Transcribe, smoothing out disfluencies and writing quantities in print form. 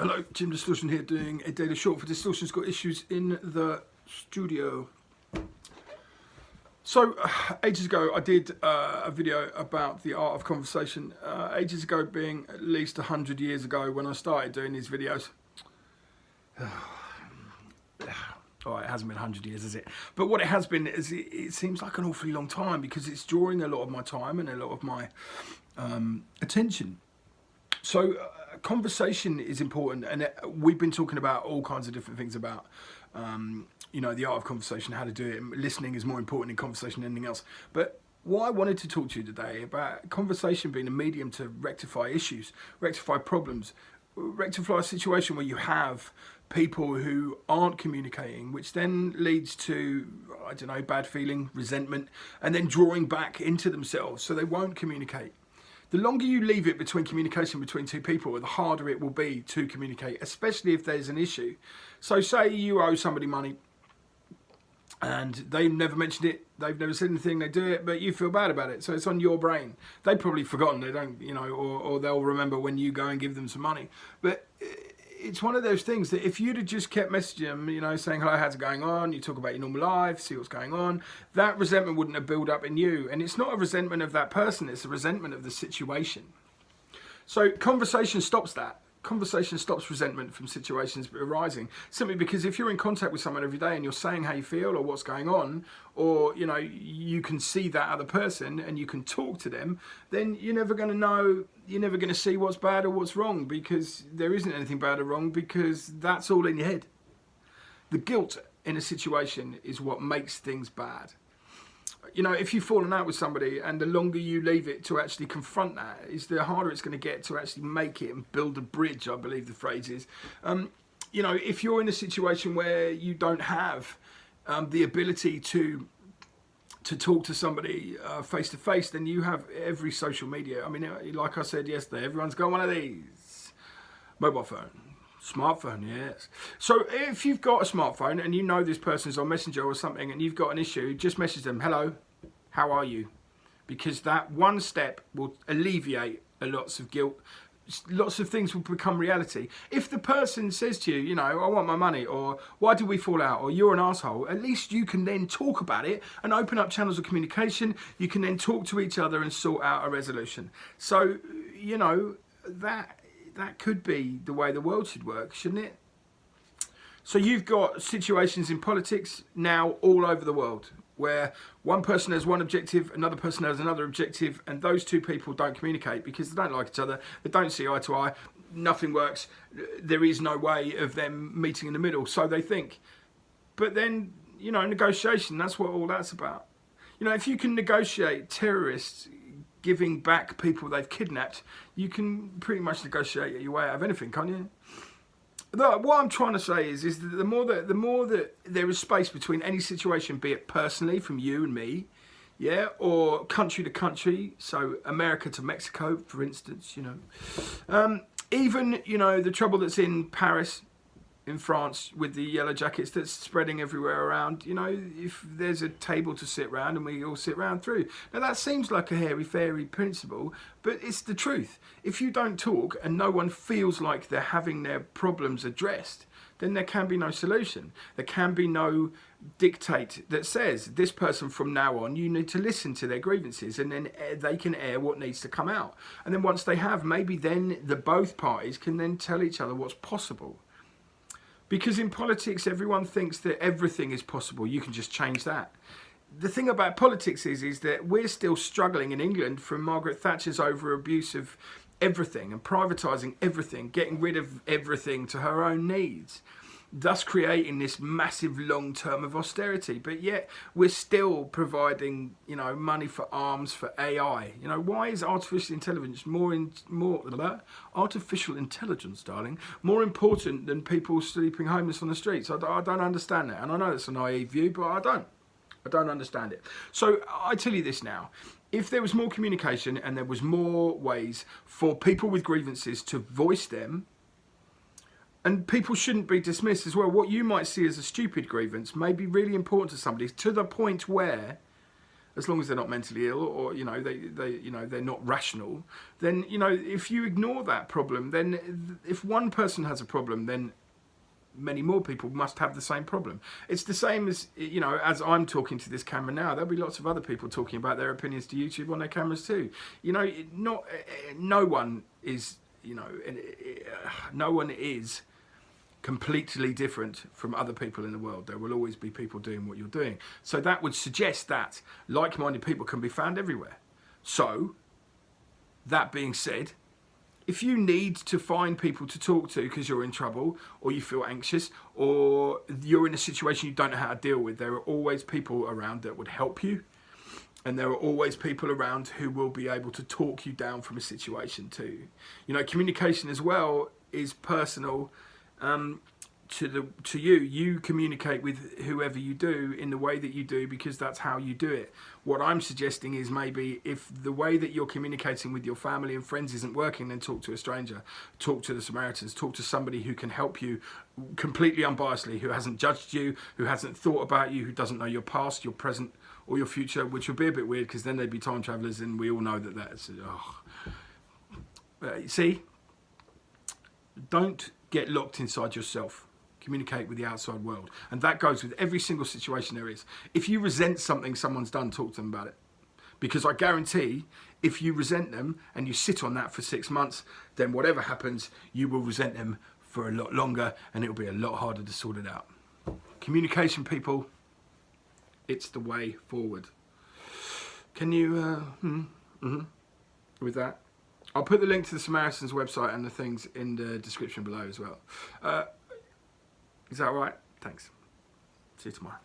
Hello, Jim Distortion here doing a daily short for Distortion's got issues in the studio. So, ages ago I did a video about the art of conversation. Ages ago being at least 100 years ago when I started doing these videos. Oh, it hasn't been 100 years, has it? But what it has been is it seems like an awfully long time because it's drawing a lot of my time and a lot of my attention. So conversation is important, and we've been talking about all kinds of different things about, the art of conversation, how to do it. Listening is more important in conversation than anything else. But what I wanted to talk to you today about conversation being a medium to rectify issues, rectify problems, rectify a situation where you have people who aren't communicating, which then leads to, I don't know, bad feeling, resentment, and then drawing back into themselves so they won't communicate. The longer you leave it between communication between two people, the harder it will be to communicate, especially if there's an issue. So say you owe somebody money and they've never mentioned it, they've never said anything, they do it, but you feel bad about it. So it's on your brain. They've probably forgotten, they don't, or they'll remember when you go and give them some money. But it's one of those things that if you'd have just kept messaging them, saying, hello, how's it going on? You talk about your normal life, see what's going on. That resentment wouldn't have built up in you. And it's not a resentment of that person, it's a resentment of the situation. So conversation stops that. Conversation stops resentment from situations arising. Simply because if you're in contact with someone every day and you're saying how you feel or what's going on, or, you can see that other person and you can talk to them, then you're never going to know, you're never going to see what's bad or what's wrong, because there isn't anything bad or wrong, because that's all in your head. The guilt in a situation is what makes things bad. If you've fallen out with somebody and the longer you leave it to actually confront that, is the harder it's going to get to actually make it and build a bridge, I believe the phrase is. If you're in a situation where you don't have the ability to talk to somebody face to face, then you have every social media. I mean, like I said yesterday, everyone's got one of these. Mobile phone. Smartphone, yes. So if you've got a smartphone and you know this person's on Messenger or something and you've got an issue, just message them, hello, how are you? Because that one step will alleviate lots of guilt. Lots of things will become reality. If the person says to you, I want my money, or why did we fall out, or you're an asshole, at least you can then talk about it and open up channels of communication. You can then talk to each other and sort out a resolution. So, that could be the way the world should work, shouldn't it? So you've got situations in politics now all over the world where one person has one objective, another person has another objective, and those two people don't communicate because they don't like each other, they don't see eye to eye, nothing works, there is no way of them meeting in the middle, so they think. But then, negotiation, that's what all that's about. If you can negotiate terrorists giving back people they've kidnapped, you can pretty much negotiate your way out of anything, can't you? What I'm trying to say is that the more that there is space between any situation, be it personally from you and me, or country to country, so America to Mexico, for instance, even the trouble that's in Paris, in France, with the yellow jackets that's spreading everywhere around, if there's a table to sit round and we all sit round through. Now that seems like a hairy-fairy principle, but it's the truth. If you don't talk and no one feels like they're having their problems addressed, then there can be no solution. There can be no dictate that says, this person from now on, you need to listen to their grievances, and then they can air what needs to come out. And then once they have, maybe then both parties can then tell each other what's possible. Because in politics, everyone thinks that everything is possible. You can just change that. The thing about politics is that we're still struggling in England from Margaret Thatcher's over abuse of everything and privatising everything, getting rid of everything to her own needs, thus creating this massive long term of austerity. But yet we're still providing, money for arms, for AI. Why is artificial intelligence more more important than people sleeping homeless on the streets? I don't understand that. And I know it's a naive view, but I don't understand it. So I tell you this now. If there was more communication and there was more ways for people with grievances to voice them, and people shouldn't be dismissed as well. What you might see as a stupid grievance may be really important to somebody, to the point where as long as they're not mentally ill, or they're not rational, then if you ignore that problem, then if one person has a problem, then many more people must have the same problem. It's the same as, as I'm talking to this camera now, there'll be lots of other people talking about their opinions to YouTube on their cameras too. No one is completely different from other people in the world. There will always be people doing what you're doing. So that would suggest that like-minded people can be found everywhere. So, that being said, if you need to find people to talk to because you're in trouble, or you feel anxious, or you're in a situation you don't know how to deal with, there are always people around that would help you. And there are always people around who will be able to talk you down from a situation too. Communication as well is personal. To you. You communicate with whoever you do in the way that you do, because that's how you do it. What I'm suggesting is, maybe if the way that you're communicating with your family and friends isn't working, then talk to a stranger, talk to the Samaritans, talk to somebody who can help you completely unbiasedly, who hasn't judged you, who hasn't thought about you, who doesn't know your past, your present, or your future, which would be a bit weird because then they'd be time travelers, and we all know that that's... See? Don't get locked inside yourself. Communicate with the outside world. And that goes with every single situation there is. If you resent something someone's done, talk to them about it. Because I guarantee, if you resent them and you sit on that for 6 months, then whatever happens, you will resent them for a lot longer, and it'll be a lot harder to sort it out. Communication, people, it's the way forward. Can you, with that? I'll put the link to the Samaritans website and the things in the description below as well. Is that all right? Thanks. See you tomorrow.